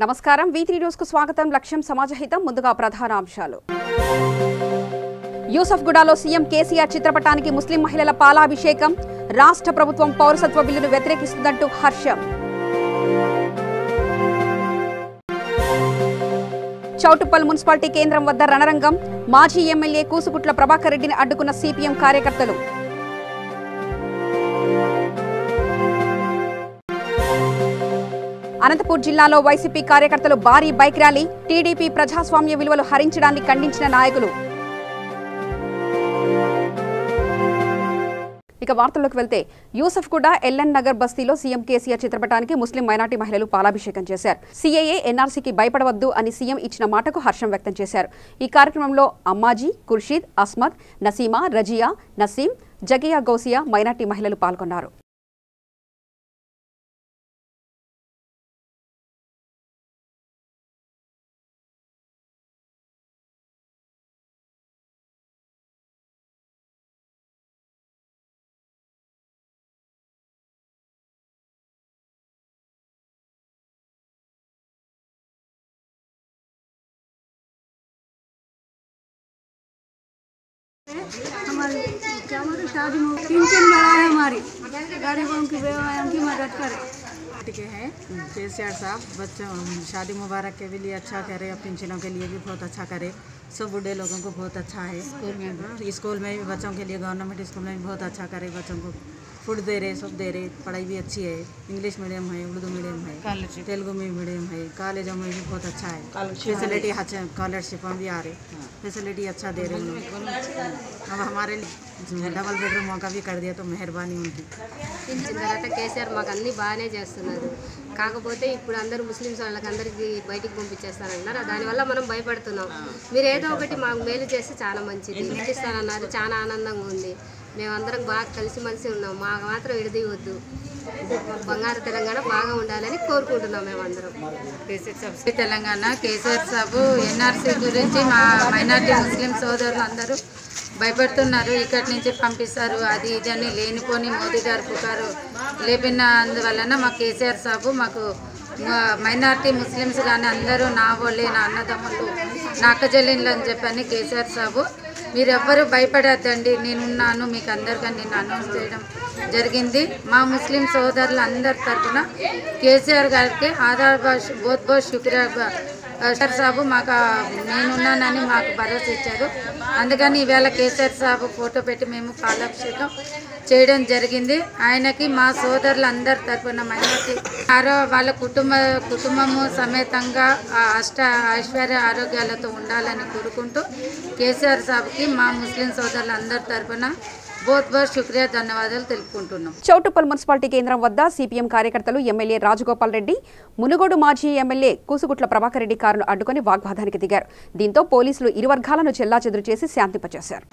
నమస్కారం V3 news కు స్వాగతం లక్ష్యం సమాజహితం ముందుగా ప్రధాన అంశాలు యూసఫ్గూడలో సీఎం కేసీఆర్ చిత్రపటానికి ముస్లిం మహిళల పాలాభిషేకం రాష్ట్ర ప్రభుత్వం పౌరసత్వ బిల్లును వ్యతిరేకిస్తుందంటూ హర్షం చౌటుప్పల్ మున్సిపాలిటీ కేంద్రం వద్ద రణరంగం మాజీ ఎమ్మెల్యే కూసుగుట్ల ప్రభాకర్ రెడ్డిని అడ్డుకున్న సిపిఎం కార్యకర్తలు అనంతపూర్ జిల్లాలో వైసీపీ కార్యకర్తలు భారీ బైక్ ర్యాలీ టీడీపీ ప్రజాస్వామ్య విలువలు హరించడాన్ని ఖండించిన నాయకులు ఇక వార్తల్లోకి వెళ్తే యూసఫ్గూడ ఎల్ఎన్ నగర్ బస్తీలో సీఎం కేసీఆర్ చిత్రపటానికి ముస్లిం మైనార్టీ మహిళలు పాలాభిషేకం చేశారు సీఏఏ ఎన్ఆర్సీకి భయపడవద్దు అని సీఎం ఇచ్చిన మాటకు హర్షం వ్యక్తం చేశారు ఈ కార్యక్రమంలో అమ్మాజీ ఖుర్షీద్ అస్మద్ నసీమా రజియా నసీం జగియా గౌసియా మైనార్టీ మహిళలు పాల్గొన్నారు हमारी क्या बोलते शादी में पेंशन बढ़ाए हमारी गरीबों की बेवाओं की मदद करे के हैं केसीआर साहब बच्चों शादी मुबारक के लिए अच्छा करे और पेंशनों के लिए भी बहुत अच्छा करे सब बूढ़े लोगों को बहुत अच्छा है स्कूल में भी बच्चों के लिए गवर्नमेंट स्कूल में भी बहुत अच्छा करे बच्चों को फूड दे रहे सब दे रहे पढ़ाई भी अच्छी है इंग्लिश मीडियम है उर्दू मीडियम है तेलुगु मीडियम है कॉलेजों में भी बहुत अच्छा है फैसिलिटी अच्छा स्कॉलरशिप भी आ रहे फैसिलिटी अच्छा दे रहे हैं अब हमारे डबल बेडरूम मौका भी कर दिया तो मेहरबानी उनकी తర్వాత కేసీఆర్ మాకు అన్ని బాగానే చేస్తున్నారు కాకపోతే ఇప్పుడు అందరూ ముస్లిమ్స్ వాళ్ళకి అందరికీ బయటికి పంపించేస్తారన్నారు దానివల్ల మనం భయపడుతున్నాం మీరు ఏదో ఒకటి మాకు మేలు చేస్తే చాలా మంచిది ఇస్తారన్నారు చాలా ఆనందంగా ఉంది మేమందరం బాగా కలిసిమెలిసి ఉన్నాం మాకు మాత్రం విడదీయవద్దు బంగారు తెలంగాణ బాగా ఉండాలని కోరుకుంటున్నాం మేమందరం తెలంగాణ కేసీఆర్ సాబు ఎన్ఆర్సీ గురించి మా మైనార్టీ ముస్లిం సోదరులు అందరూ భయపడుతున్నారు ఇక్కడి నుంచి పంపిస్తారు అది ఇదని లేనిపోని మోదీ గారు పుకారు లేపినందువలన మా కేసీఆర్ సాబు మాకు మైనార్టీ ముస్లిమ్స్ కానీ అందరూ నా వాళ్ళే నా అన్నదమ్ములు నా అక్కజల్లిన్లు అని చెప్పని కేసీఆర్ సాబు మీరెవ్వరూ భయపడద్దండి నేనున్నాను మీకు అందరికీ నేను అనౌన్స్ చేయడం జరిగింది మా ముస్లిం సోదరులు అందరి తరఫున కేసీఆర్ గారికి Aadhaar both both శుక్రియా sir Sabu మాకు నేనున్నానని మాకు భరోసా ఇచ్చారు అందుకని ఈవేళ కేసీఆర్ సాబు ఫోటో పెట్టి మేము పాలాభిషేకం చేయడం జరిగింది ఆయనకి మా సోదరులు అందరి తరఫున మైనార్టీ వాళ్ళ కుటుంబము సమేతంగా ఐశ్వర్య ఆరోగ్యాలతో ఉండాలని కోరుకుంటూ కేసీఆర్ సాబుకి మా ముస్లిం సోదరులు అందరి తరఫున बहुत बहुत शुक्रिया ధన్యవాదాలు తెలుపుకుంటున్నాం చౌటుప్పల్ మున్సిపాలిటీ కేంద్రం వద్ద సిపిఎం కార్యకర్తలు ఎమ్మెల్యే రాజగోపాల్ రెడ్డి మునుగోడు మాజీ ఎమ్మెల్యే కూసుగుట్ల ప్రభాకర్ రెడ్డి కారును అడ్డుకొని వాగ్వాదానికి దిగారు దీంతో పోలీసులు ఇరు వర్గాలను చెల్లాచెదురు చేసి శాంతింపచేశారు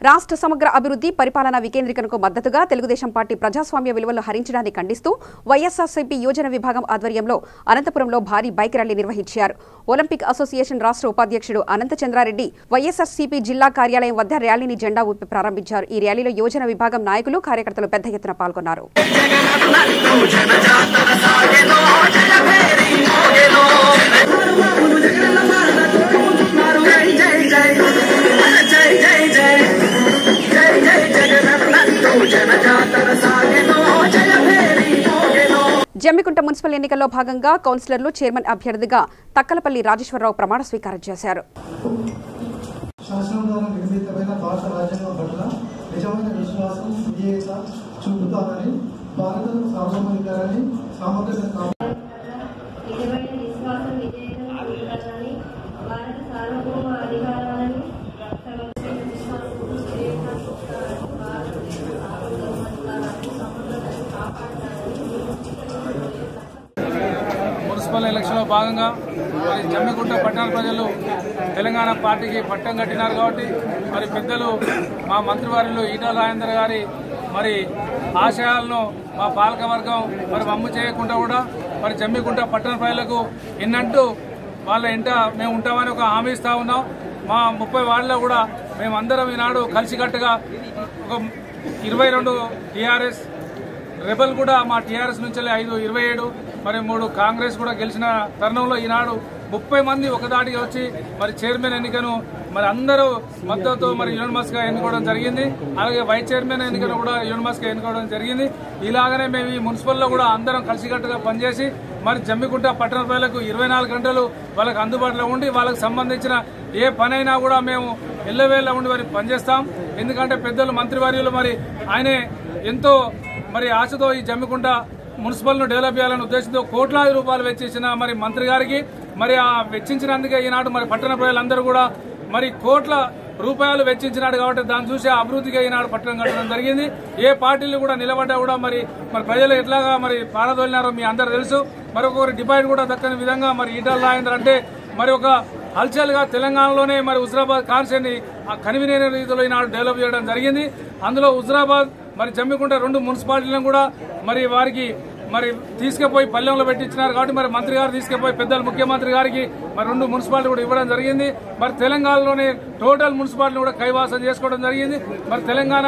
రాష్ట్ర సమగ్ర అభివృద్ధి పరిపాలనా వికేంద్రీకరణకు మద్దతుగా తెలుగుదేశం పార్టీ ప్రజాస్వామ్య విలువలు హరించడాన్ని ఖండిస్తూ వైఎస్ఆర్సీపీ యోజన విభాగం ఆధ్వర్యంలో అనంతపురంలో భారీ బైక్ ర్యాలీ నిర్వహించారు. ఒలింపిక్ అసోసియేషన్ రాష్ట్ర ఉపాధ్యక్షుడు అనంత చంద్రారెడ్డి వైఎస్ఆర్సీపీ జిల్లా కార్యాలయం వద్ద ర్యాలీని జెండా ఊపి ప్రారంభించారు. ఈ ర్యాలీలో యోజన విభాగం నాయకులు కార్యకర్తలు పెద్ద ఎత్తున పాల్గొన్నారు. జమ్మికుంట మున్సిపల్ ఎన్నికల్లో భాగంగా కౌన్సిలర్లు చైర్మన్ అభ్యర్థిగా తక్కలపల్లి రాజేశ్వరరావు ప్రమాణ స్వీకారం చేశారు. మున్సిపల్ ఎలక్షన్లో భాగంగా మరి జమ్మికుంట పట్టణ ప్రజలు తెలంగాణ పార్టీకి పట్టం కట్టినారు కాబట్టి మరి పెద్దలు మా మంత్రివర్యులు ఈటల రాజేందర్ గారి మరి ఆశయాలను మా పాలకవర్గం మరి వమ్ము చేయకుండా కూడా మరి జమ్మికుంట పట్టణ ప్రజలకు ఎన్నంటూ వాళ్ళ ఇంట మేము ఉంటామని ఒక హామీ ఇస్తా ఉన్నాం. మా 30 వార్డులో కూడా మేమందరం ఈనాడు కలిసికట్టుగా ఒక 22 టీఆర్ఎస్ రెబల్ కూడా మా టీఆర్ఎస్ నుంచి 5 27 మరి 3 కాంగ్రెస్ కూడా గెలిచిన తరుణంలో ఈనాడు 30 మంది ఒకదాటిగా వచ్చి మరి చైర్మన్ ఎన్నికను మరి అందరూ మద్దతుతో మరి యునానిమస్ గా ఎన్నుకోవడం జరిగింది. అలాగే వైస్ చైర్మన్ ఎన్నికను కూడా యునానిమస్ గా ఎన్నుకోవడం జరిగింది. ఇలాగనే మేము ఈ మున్సిపల్లో కూడా అందరం కలిసికట్టుగా పనిచేసి మరి జమ్మికుంట పట్టణ ప్రజలకు 24 గంటలు వాళ్ళకి అందుబాటులో ఉండి వాళ్ళకి సంబంధించిన ఏ పనైనా కూడా మేము ఎల్లవేళ ఉండి మరి పనిచేస్తాం. ఎందుకంటే పెద్దలు మంత్రివర్యులు మరి ఆయనే ఎంతో మరి ఆశతో ఈ జమ్మికుంట మున్సిపల్ ను డెవలప్ చేయాలనే ఉద్దేశంతో కోట్లాది రూపాయలు వెచ్చించిన మరి మంత్రి గారికి మరి ఆ వెచ్చించినందుకే ఈనాడు మరి పట్టణ ప్రజలందరూ కూడా మరి కోట్ల రూపాయలు వెచ్చించినాడు కాబట్టి దాన్ని చూసి అభివృద్ధిగా ఈనాడు పట్టణం కట్టడం జరిగింది. ఏ పార్టీలు కూడా నిలబడ్డా కూడా మరి ప్రజలు ఎట్లాగా మరి పారదోలినారో మీ అందరూ తెలుసు. మరి ఒక్కొక్కరి డిపాజిట్ కూడా దక్కని విధంగా మరి ఈటల రాజేందర్ అంటే మరి ఒక హల్చల్ గా తెలంగాణలోనే మరి హుజరాబాద్ కాన్స్టిట్యూన్సీ కనివినైన రీతిలో ఈనాడు డెవలప్ చేయడం జరిగింది. అందులో హుజరాబాద్ మరి జమ్మికుంట 2 మున్సిపాలిటీలను కూడా మరి వారికి మరి తీసుకుపోయి పల్లెంలో పెట్టించినారు కాబట్టి మరి మంత్రి గారు తీసుకుపోయి పెద్దలు ముఖ్యమంత్రి గారికి మరి 2 మున్సిపాలిటీ కూడా ఇవ్వడం జరిగింది. మరి తెలంగాణలోనే టోటల్ మున్సిపాలిటీ కూడా కైవాసం చేసుకోవడం జరిగింది. మరి తెలంగాణ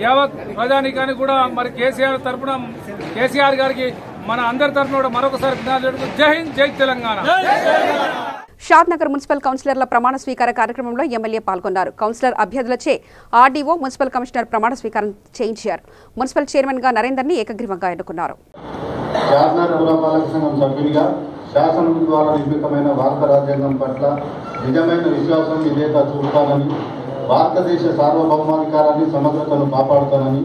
యావత్ ప్రజానీకానికి కూడా మరి కేసీఆర్ గారికి మన అందరి తరఫున కూడా మరొకసారి జై హింద్, జై తెలంగాణ. షాద్నగర్ మున్సిపల్ కౌన్సిలర్ల ప్రమాణ స్వీకార కార్యక్రమంలో ఎమ్మెల్యే పాల్గొన్నారు. కౌన్సిలర్ అభ్యర్థులచే ఆర్డీఓ, మున్సిపల్ కమిషనర్ ప్రమాణ స్వీకారం చేయించారు. మున్సిపల్ చైర్మన్ గా నరేందర్ని ఏకగ్రీవంగా ఎన్నుకున్నారు. షాద్నగర్ పురపాలక సంఘం సభ్యునిగా శాసనం ద్వారా నిర్మితమైన భారత రాజ్యాంగం పట్ల నిజమైన విశ్వాసం, విధేయత చూపుతానని, భారతదేశ సార్వభౌమాధికారాన్ని, సమగ్రతను కాపాడుతానని,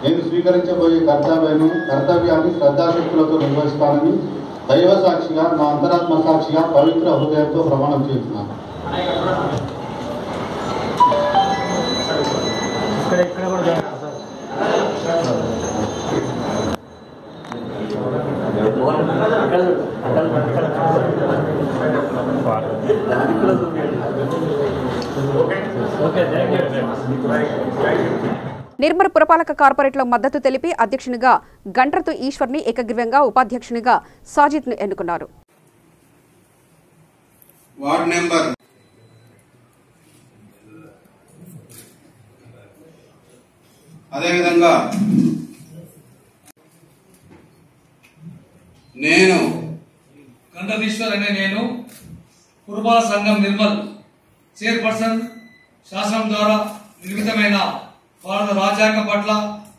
నేను స్వీకరించబోయే కర్తవ్యాన్ని శ్రద్ధాశక్తులతో నిర్వహిస్తానని దైవ సాక్షిగా, నా అంతరాత్మ సాక్షిగా పవిత్ర హృదయంతో ప్రమాణం చేస్తున్నాను. నిర్మల్ పురపాలక కార్పొరేట్లో మద్దతు తెలిపి అధ్యక్షునిగా గంట్రతు ఈశ్వర్ని ఏకగ్రీవంగా, ఉపాధ్యక్షునిగా సాజిద్ను ఎన్నుకున్నారు. వార్డ్ నెంబర్ అదేవిధంగా నేను గంట్రతీశ్వర్ అనే నేను పురపాలక సంఘం నిర్మల్ చైర్పర్సన్ శాసనం ద్వారా నిర్మితమైన భారత రాజ్యాంగం పట్ల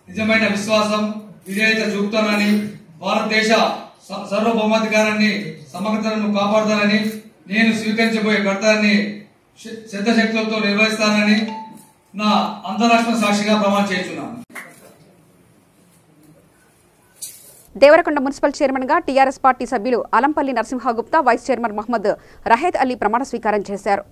నిజమైన విశ్వాసం, విధేయత చూపుతానని, భారతదేశ సార్వభౌమాధికారాన్ని, సమగ్రతను కాపాడుతానని, నేను స్వీకరించబోయే కర్తవ్యాన్ని శ్రద్ధశక్తులతో నిర్వహిస్తానని నా అంతరాష్ట్ర సాక్షిగా ప్రమాణం చేస్తున్నాను. దేవరకొండ మున్సిపల్ చైర్మన్ గా టీఆర్ఎస్ పార్టీ సభ్యులు అలంపల్లి నరసింహగుప్తా, వైస్ చైర్మన్ మహమ్మద్ రహేద్ అలీ ప్రమాణ స్వీకారం చేశారు.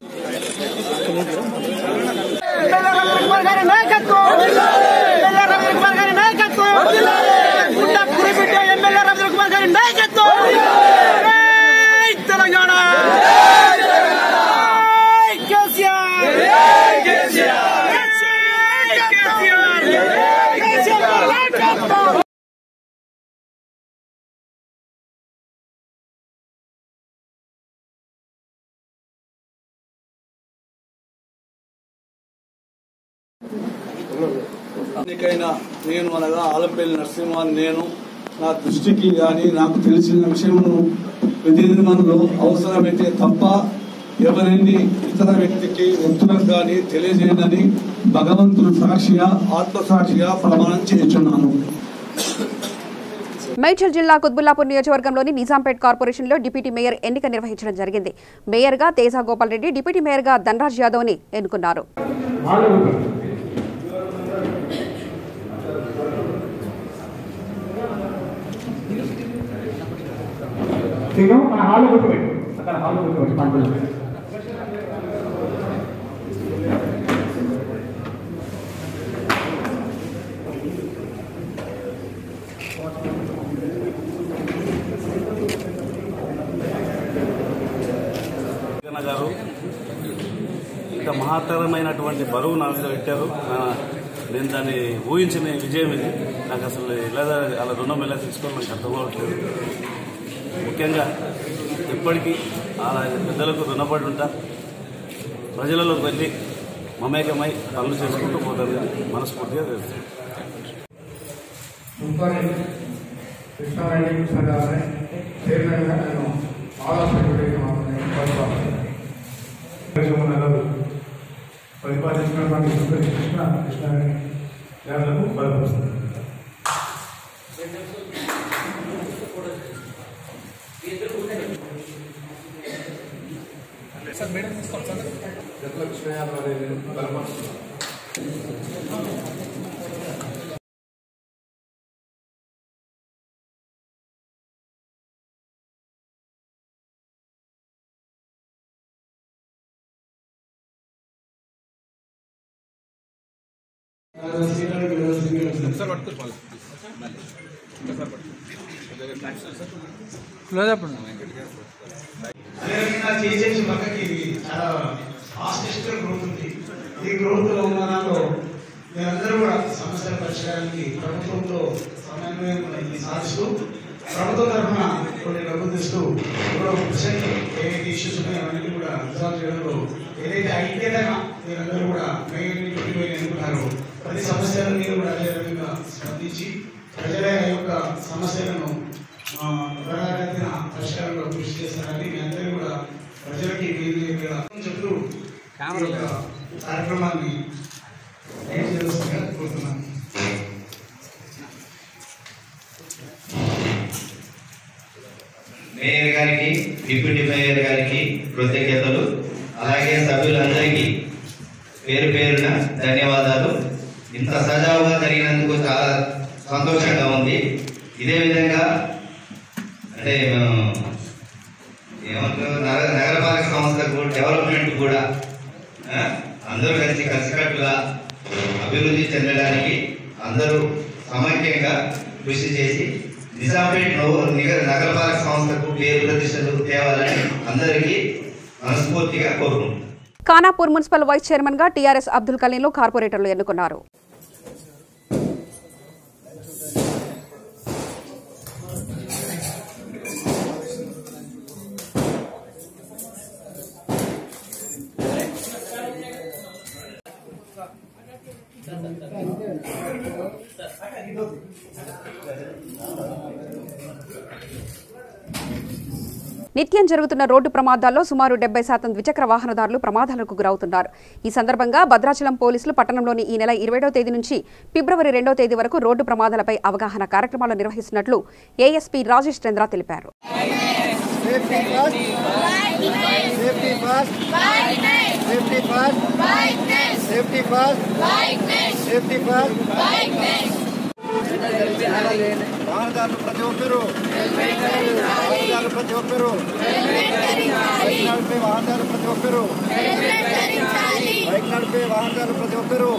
ఎన్నికైన నేను అనగా ఆలంపల్లి నరసింహాన్ని నేను నా దృష్టికి కానీ నాకు తెలిసిన విషయమును ప్రతినిధులు అవసరమైతే తప్ప ఎవరిని ఇతర వ్యక్తికి వ్యక్తులకు కానీ తెలియజేయనని భగవంతుడు సాక్షిగా ఆత్మసాక్షిగా ప్రమాణం చేస్తున్నాను. మేడ్చల్ జిల్లా కుత్బుల్లాపూర్ నియోజకవర్గంలోని నిజాంపేట్ కార్పొరేషన్లో డిప్యూటీ మేయర్ ఎన్నిక నిర్వహించడం జరిగింది. మేయర్గా తేజ గోపాల్ రెడ్డి, డిప్యూటీ మేయర్గా ధనరాజ్ యాదవ్ని ఎన్నుకున్నారు. గారు ఇంత మహత్తరమైనటువంటి బరువు నా మీద పెట్టారు. నేను దాన్ని ఊహించిన విజయం ఇది. నాకు అసలు అలా రుణం ఎలా తీసుకోవాలి నాకు అర్థం అవ్వట్లేదు. ముఖ్యంగా ఇప్పటికీ అలా పెద్దలకు రుణపడి ఉంటా, ప్రజలలోకి వెళ్ళి మమేకమై పనులు చేసుకుంటూ పోతాను మనస్ఫూర్తిగా తెలుస్తుంది. పరిపాలించినటువంటి కృష్ణారెడ్డి గారులకు బలపరుస్తుంది. చేసేసి పక్కకి చాలా ఫాస్టెస్ట్ గ్రోత్ ఉంది. ఈ గ్రోత్ లో ఉన్నదాంట్లో మీరందరూ కూడా సమస్యల పరిష్కారానికి ప్రభుత్వంతో సమన్వయం సాధిస్తూ ప్రభుత్వం తరఫున కొన్ని డబ్బులు తెస్తూ ఇప్పుడు ప్రజెంట్ ఏదైతే ఇష్యూస్ ఉన్నాయో అవన్నీ కూడా రిజాల్వ్ చేయడంలో ఏదైతే ఐక్యతగా మీరందరూ కూడా మెయిన్ ఎన్నుకున్నారో ప్రతి సమస్యల మీద కూడా అదే రకంగా స్పందించి ప్రజల యొక్క సమస్యలను త్వరగతిన పరిష్కారంలో కృషి చేస్తారని మీ అందరూ కూడా ప్రజలకి చెప్తూ కార్యక్రమాన్ని కోరుతున్నాను. మేయర్ గారికి, డిప్యూటీ మేయర్ గారికి కృతజ్ఞతలు. అలాగే సభ్యులందరికీ పేరు పేరున ధన్యవాదాలు. ఇంత సజావుగా జరిగినందుకు చాలా సంతోషంగా ఉంది. ఇదే విధంగా అంటే ఏమంటారు నగరపాలక సంస్థకు డెవలప్మెంట్ కూడా అందరూ కలిసికట్టుగా అభివృద్ధి చెందడానికి అందరూ సమైక్యంగా కృషి చేసి నిజాంపేట్ నగరపాలక సంస్థకు పేరు ప్రతిష్టలు తేవాలని అందరికీ మనస్ఫూర్తిగా కోరుకుంటున్నాను. ఖానాపూర్ మున్సిపల్ వైస్ చైర్మన్ గా టీఆర్ఎస్ అబ్దుల్ కలీంలు కార్పొరేటర్లు ఎన్నుకున్నారు. నిత్యం జరుగుతున్న రోడ్డు ప్రమాదాల్లో సుమారు 70% ద్విచక్ర వాహనదారులు ప్రమాదాలకు గురవుతున్నారు. ఈ సందర్భంగా భద్రాచలం పోలీసులు పట్టణంలోని ఈ నెల 20వ తేదీ నుంచి ఫిబ్రవరి 2వ తేదీ వరకు రోడ్డు ప్రమాదాలపై అవగాహన కార్యక్రమాలు నిర్వహిస్తున్నట్లు ఏఎస్పీ రాజేష్ చంద్ర తెలిపారు. వాహనదారులు ప్రతి ఒక్కరూ వాహనదారులు ప్రతి ఒక్కరూ బైక్ నడిపే వాహనదారులు ప్రతి ఒక్కరూ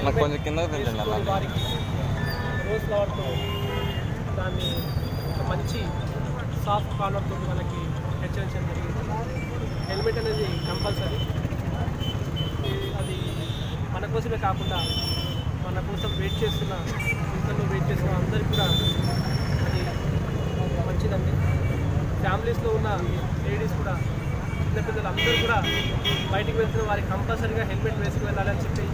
కొంచెం కింద వారికి రోజ్ ఫ్లవర్తో దాన్ని ఒక మంచి సాఫ్ట్ కార్నర్తో మనకి హెచ్చరించడం జరిగింది. హెల్మెట్ అనేది కంపల్సరీ. అది మన కోసమే కాకుండా మన కోసం వెయిట్ చేస్తున్న ఇంట్లో వెయిట్ చేస్తున్న అందరికీ కూడా అది మంచిదండి. ఫ్యామిలీస్లో ఉన్న లేడీస్ కూడా చిన్నపిల్లలు అందరూ కూడా బయటికి వెళ్తున్న వారికి కంపల్సరీగా హెల్మెట్ వేసుకు వెళ్ళాలని చెప్పి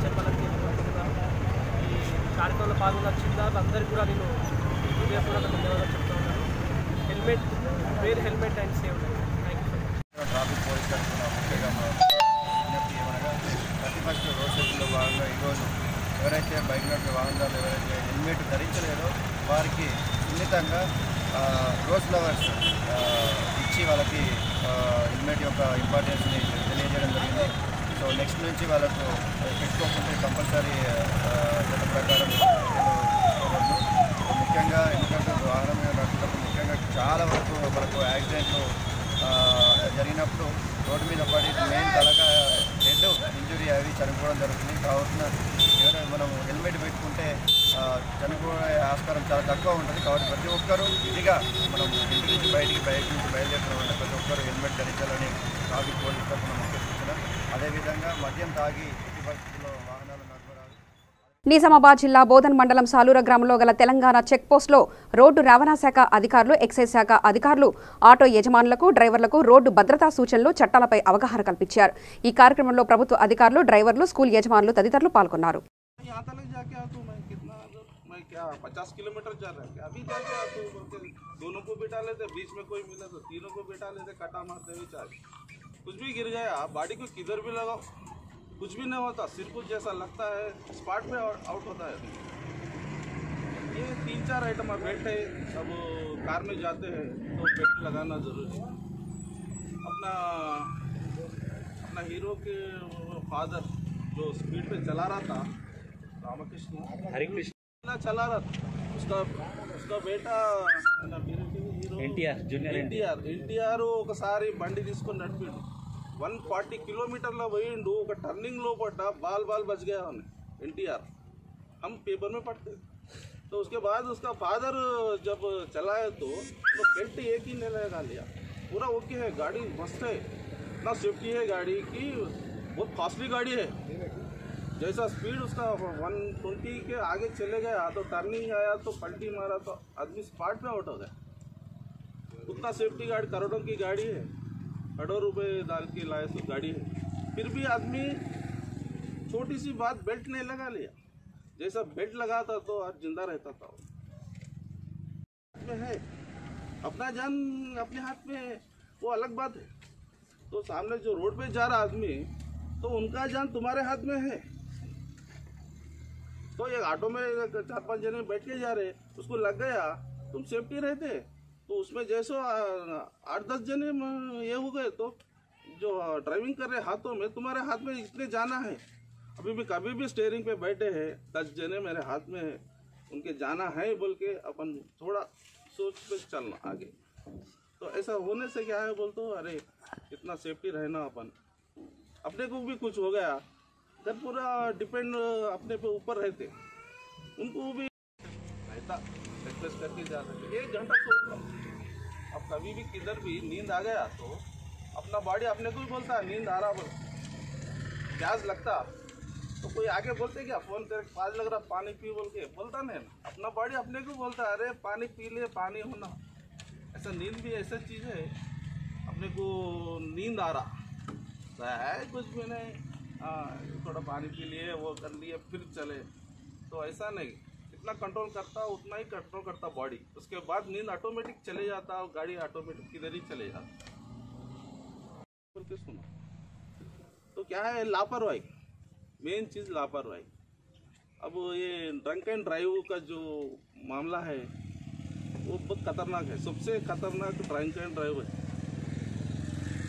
చెప్పాలని అనుకుంటున్నాను. ఈ కార్యక్రమంలో పాల్గొన్న చిన్నారులు అందరికీ కూడా నేను హృదయపూర్వక ధన్యవాదాలు చెప్తా ఉన్నాను. Helmet wear helmet and save. Traffic police తరఫున ముఖ్యంగా విజ్ఞప్తి ఏమనగా 31st రోడ్ సేఫ్టీలో భాగంగా ఈరోజు ఎవరైతే బైక్ నడిపే వాహనదారులు ఎవరైతే హెల్మెట్ ధరించలేదో వారికి సున్నితంగా రోజ్ ఫ్లవర్స్ ఇచ్చి వాళ్ళకి హెల్మెట్ యొక్క ఇంపార్టెన్స్ని తెలియజేయడం జరిగింది. సో నెక్స్ట్ నుంచి వాళ్ళకు పెట్టుకోకుంటే కంపల్సరీ చట్ట ప్రకారం ముఖ్యంగా ఎందుకంటే వాహనం మీద నడుపుతున్నప్పుడు ముఖ్యంగా చాలా వరకు మనకు యాక్సిడెంట్లు జరిగినప్పుడు రోడ్డు మీద పడి మెయిన్ తలగా హెడ్ ఇంజురీ అవి చనిపోవడం జరుగుతుంది. కావున ఎవరైనా మనం హెల్మెట్ పెట్టుకుంటే చనిపోయే ఆస్కారం చాలా తక్కువ ఉంటుంది. కాబట్టి ప్రతి ఒక్కరూ ఇదిగా మనం ఇంటి నుంచి బయట నుంచి బయలుదేరుతున్న ప్రతి ఒక్కరూ హెల్మెట్ ధరించాలని ట్రాఫిక్ పోలీస్ తరఫున ముఖ్య సూచన. అదేవిధంగా మద్యం తాగి ఎట్టి పరిస్థితుల్లో వాహనాలు నడపరాదు. నిజామాబాద్ జిల్లా బోధన్ మండలం సాలూర గ్రామంలో గల తెలంగాణ చెక్పోస్టులో రోడ్డు రవాణా శాఖ అధికారులు, ఎక్సైజ్ శాఖ అధికారులు ఆటో యజమానులకు, డ్రైవర్లకు రోడ్డు భద్రతా సూచనలు, చట్టాలపై అవగాహన కల్పించారు. ఈ కార్యక్రమంలో ప్రభుత్వ అధికారులు, డ్రైవర్లు, స్కూల్ యజమానులు తదితరులు పాల్గొన్నారు. 50 किलोमीटर चल रहा है, अभी जाके आप दोनों को बिठा लेते, बीच में कोई मिला तो तीनों को बिठा लेते, कटा मारते हुए चार कुछ भी गिर गया बॉडी को किधर भी लगाओ कुछ भी नहीं होता, सिर कुछ जैसा लगता है स्पॉट पे आउट होता है। ये 3-4 आइटम बेल्ट है, सब कार में जाते हैं तो बेल्ट लगाना जरूरी है। अपना हीरो के फादर जो स्पीड पे चला रहा था, रामकृष्ण हरिकृष्ण चला रहा था, उसका बेटा ఎన్టీఆర్ ఒకసారి బండి తీసుకొని నడిపిండు 140 किलोमीटर పోయిండు, ఒక టర్నింగ్ లో పడ్డా बाल बच गया एनटीआर, हम पेपर में पढ़ते। तो उसके बाद उसका फादर जब चलाए तो बेल्ट एक ही नहीं लगा लिया, पूरा ओके है, गाड़ी मस्त है, इतना सेफ्टी है गाड़ी की, बहुत कॉस्टली गाड़ी है। जैसा स्पीड उसका 120 के आगे चले गया तो टर्निंग आया तो पलटी मारा तो आदमी स्पॉट पे आउट हो गया। उतना सेफ्टी गार्ड करोड़ों की गाड़ी है, करोड़ों रुपए डाल के लाए तो गाड़ी है, फिर भी आदमी छोटी सी बात बेल्ट नहीं लगा लिया, जैसा बेल्ट लगाता तो आज जिंदा रहता था। में है अपना जान अपने हाथ में, वो अलग बात है। तो सामने जो रोड पे जा रहा आदमी तो उनका जान तुम्हारे हाथ में है। तो एक ऑटो में 4-5 जने बैठ के जा रहे, उसको लग गया, तुम सेफ्टी रहते तो उसमें जैसे 8-10 जने ये हो गए तो जो ड्राइविंग कर रहे हाथों में, तुम्हारे हाथ में इसलिए जाना है। अभी भी कभी भी स्टीयरिंग पे बैठे हैं 10 जने मेरे हाथ में है, उनके जाना है बोल के अपन थोड़ा सोच पे चलना आगे। तो ऐसा होने से क्या है बोल तो अरे इतना सेफ्टी रहना, अपन अपने को भी कुछ हो गया जब पूरा डिपेंड अपने पे ऊपर रहते, उनको भी रहता रिक्वेस्ट करके जा रहे 1 घंटा सो लो। अब कभी भी किधर भी नींद आ गया तो अपना बॉडी अपने को भी बोलता है नींद आ रहा, बोल प्यास लगता तो कोई आगे बोलते क्या, फोन करके प्यास लग रहा पानी पी बोल के बोलता नहीं, अपना बॉडी अपने को बोलता है अरे पानी पी ले, पानी होना। ऐसा नींद भी ऐसा चीज़ है, अपने को नींद आ रहा है कुछ भी नहीं, थोड़ा पानी पी लिए, वो कर लिए, फिर चले, तो ऐसा नहीं, इतना कंट्रोल करता उतना ही कंट्रोल करता बॉडी, उसके बाद नींद ऑटोमेटिक चले जाता और गाड़ी ऑटोमेटिक किधर ही चले जाता। सुनो तो क्या है, लापरवाही मेन चीज़, लापरवाही। अब ये ड्रंक एंड ड्राइव का जो मामला है वो बहुत खतरनाक है, सबसे खतरनाक ड्रंक एंड ड्राइव है।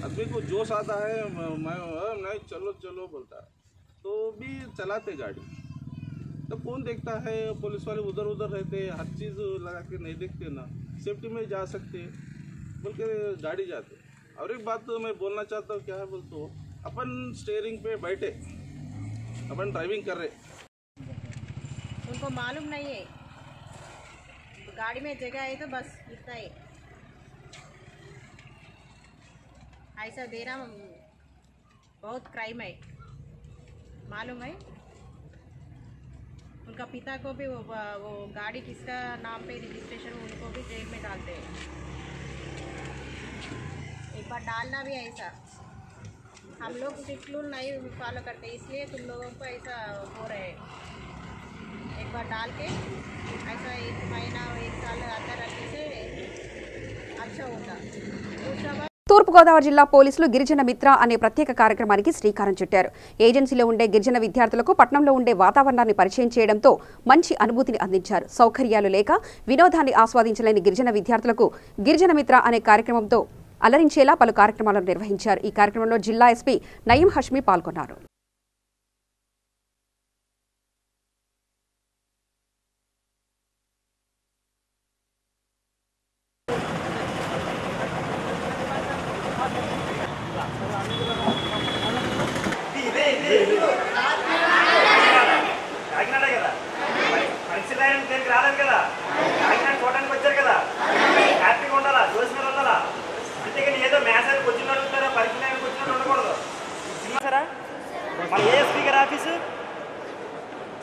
आदमी को जोश आता है, मैं नहीं चलो चलो बोलता है तो भी चलाते गाड़ी, तो कौन देखता है, पुलिस वाले उधर उधर रहते, हर चीज़ लगा के नहीं देखते ना, सेफ्टी में जा सकते बोल के गाड़ी जाते। और एक बात तो मैं बोलना चाहता हूँ, क्या है बोल तो अपन स्टीयरिंग पे बैठे अपन ड्राइविंग कर रहे। उनको मालूम नहीं है, गाड़ी में जगह है तो बस इतना ही, ऐसा देना बहुत क्राइम है, मालूम है। उनका पिता को भी वो गाड़ी किसका नाम पे रजिस्ट्रेशन, उनको भी जेल में डालते हैं। एक बार डालना भी ऐसा, हम लोग शेड्यूल नहीं फॉलो करते, इसलिए तुम लोगों को ऐसा हो रहे हैं। एक बार डाल के ऐसा 1 महीना 1 साल अंदर रखने से अच्छा होता। दूसरा తూర్పుగోదావరి జిల్లా పోలీసులు గిరిజన మిత్ర అనే ప్రత్యేక కార్యక్రమానికి శ్రీకారం చుట్టారు. ఏజెన్సీలో ఉండే గిరిజన విద్యార్థులకు పట్టణంలో ఉండే వాతావరణాన్ని పరిచయం చేయడంతో మంచి అనుభూతిని అందించారు. సౌకర్యాలు లేక వినోదాన్ని ఆస్వాదించలేని గిరిజన విద్యార్థులకు గిరిజన మిత్ర అనే కార్యక్రమంతో అలరించేలా పలు కార్యక్రమాలను నిర్వహించారు. ఈ కార్యక్రమంలో జిల్లా ఎస్పీ నయీం హష్మీ పాల్గొన్నారు.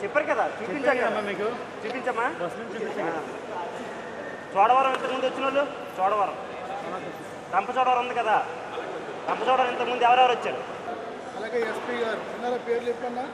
చెప్పారు కదా, చూపించామా మీకు, చూపించమ్మా. చోడవరం ఇంతకుముందు వచ్చిన వాళ్ళు, చోడవరం రంపచోడవరం ఉంది కదా, రంపచోడవరం ఇంతకుముందు ఎవరెవరు వచ్చారు? అలాగే ఎస్పీ గారు ఉన్నారా, పేర్లు చెప్పన్నా.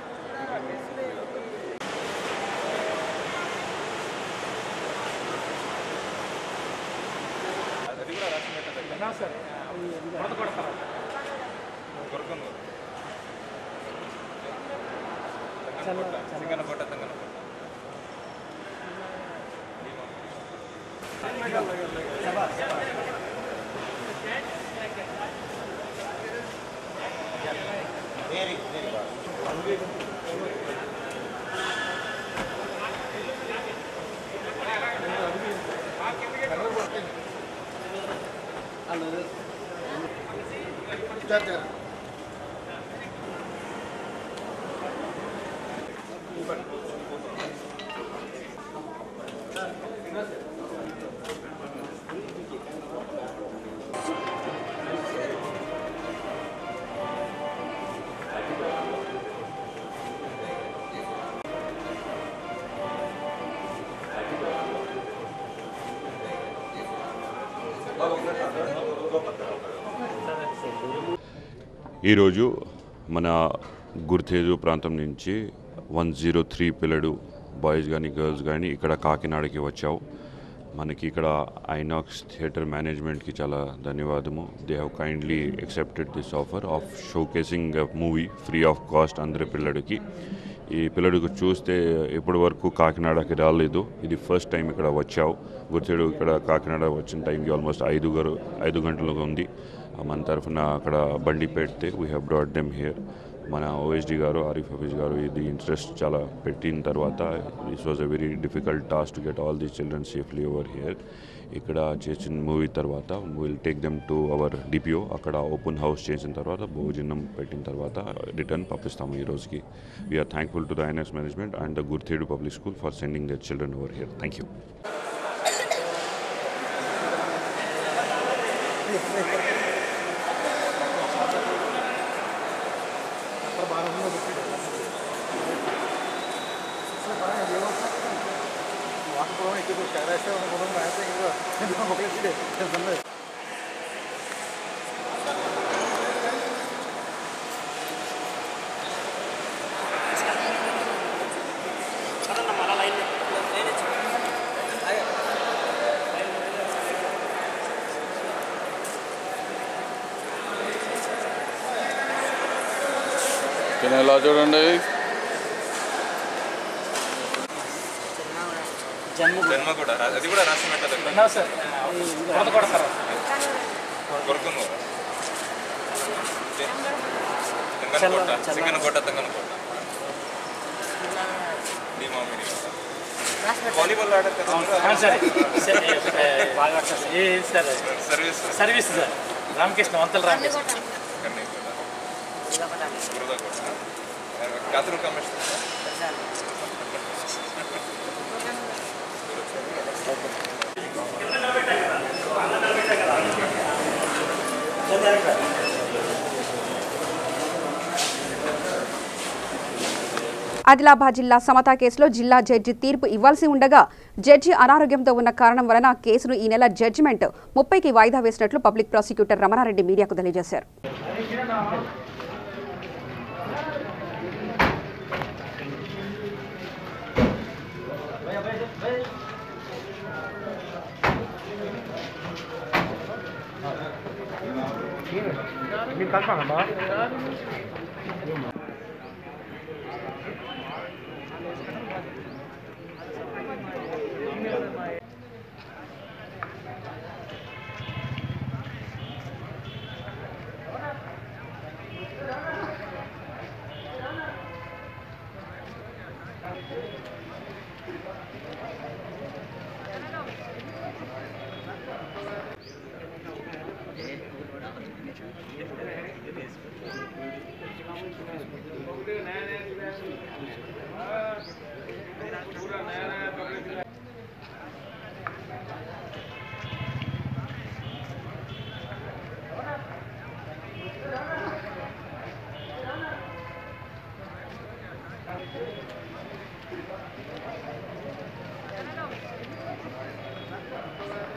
ఈరోజు మన గుర్తేజు ప్రాంతం నుంచి 103 పిల్లలు బాయ్స్ కానీ గర్ల్స్ కానీ ఇక్కడ కాకినాడకి వచ్చావు. మనకి ఇక్కడ ఐనాక్స్ థియేటర్ మేనేజ్మెంట్కి చాలా ధన్యవాదము. They have kindly accepted this offer of showcasing movie free of cost అందరి పిల్లడికి. ఈ పిల్లడికి చూస్తే ఇప్పటి వరకు కాకినాడకి రాలేదు, ఇది ఫస్ట్ టైం ఇక్కడ వచ్చావు. గుర్తేడు ఇక్కడ కాకినాడ వచ్చిన టైంకి ఆల్మోస్ట్ 5 గంటలుగా ఉంది. మన తరఫున అక్కడ బండి పెడితే we have brought them here. మన ఓఎస్డీ గారు ఆరిఫ్ హఫీజ్ గారు ఇది ఇంట్రెస్ట్ చాలా పెట్టిన తర్వాత this was a very difficult task to get all these children safely over here. ఇక్కడ చేసిన మూవీ తర్వాత will take them to our DPO, అక్కడ ఓపెన్ హౌస్ చేసిన తర్వాత భోజనం పెట్టిన తర్వాత రిటర్న్ పంపిస్తాము ఈ రోజుకి. We're thankful to the INOX management and the Gurthedu public school for sending their children over here. Thank you. ఎలా చూడండి, జన్మ కూడా అది కూడా రాసి పెట్టదు. వాలీబాల్ ఆడారు కదా సర్వీస్ సార్, రామకృష్ణ వంతల రామకృష్ణ Katru kamesh. ఆదిలాబాద్ జిల్లా సమతా కేసులో జిల్లా జడ్జి తీర్పు ఇవ్వాల్సి ఉండగా జడ్జి అనారోగ్యంతో ఉన్న కారణం వలన కేసును ఈ నెల జడ్జిమెంట్ 30కి వాయిదా వేసినట్లు పబ్లిక్ ప్రాసిక్యూటర్ రమణారెడ్డి మీడియాకు తెలియజేశారు.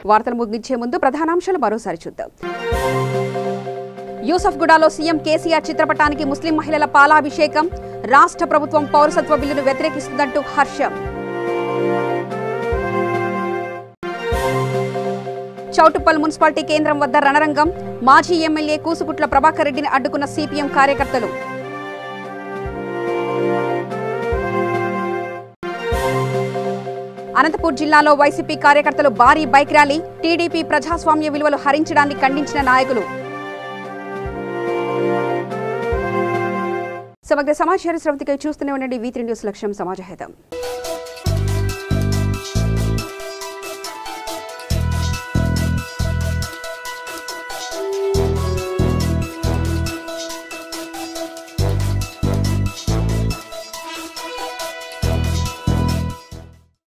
వార్తలు ముగించే ముందు ప్రధానాంశాలు మరోసారి చూద్దాం. యూసఫ్గూడలో సీఎం కేసీఆర్ చిత్రపటానికి ముస్లిం మహిళల పాలాభిషేకం. రాష్ట్ర ప్రభుత్వం పౌరసత్వ బిల్లును వ్యతిరేకిస్తుందంటూ హర్షం. చౌటుప్పల్ మున్సిపాలిటీ కేంద్రం వద్ద రణరంగం. మాజీ ఎమ్మెల్యే కూసుకుట్ల ప్రభాకర్ రెడ్డిని అడ్డుకున్న సిపిఎం కార్యకర్తలు. అనంతపూర్ జిల్లాలో వైసీపీ కార్యకర్తలు భారీ బైక్ ర్యాలీ. టీడీపీ ప్రజాస్వామ్య విలువలు హరించడాన్ని ఖండించిన నాయకులు. సమగ్ర సమాచార స్రవంతికై చూస్తూనే ఉండండి V3 న్యూస్. లక్ష్యం సమాజ హితం.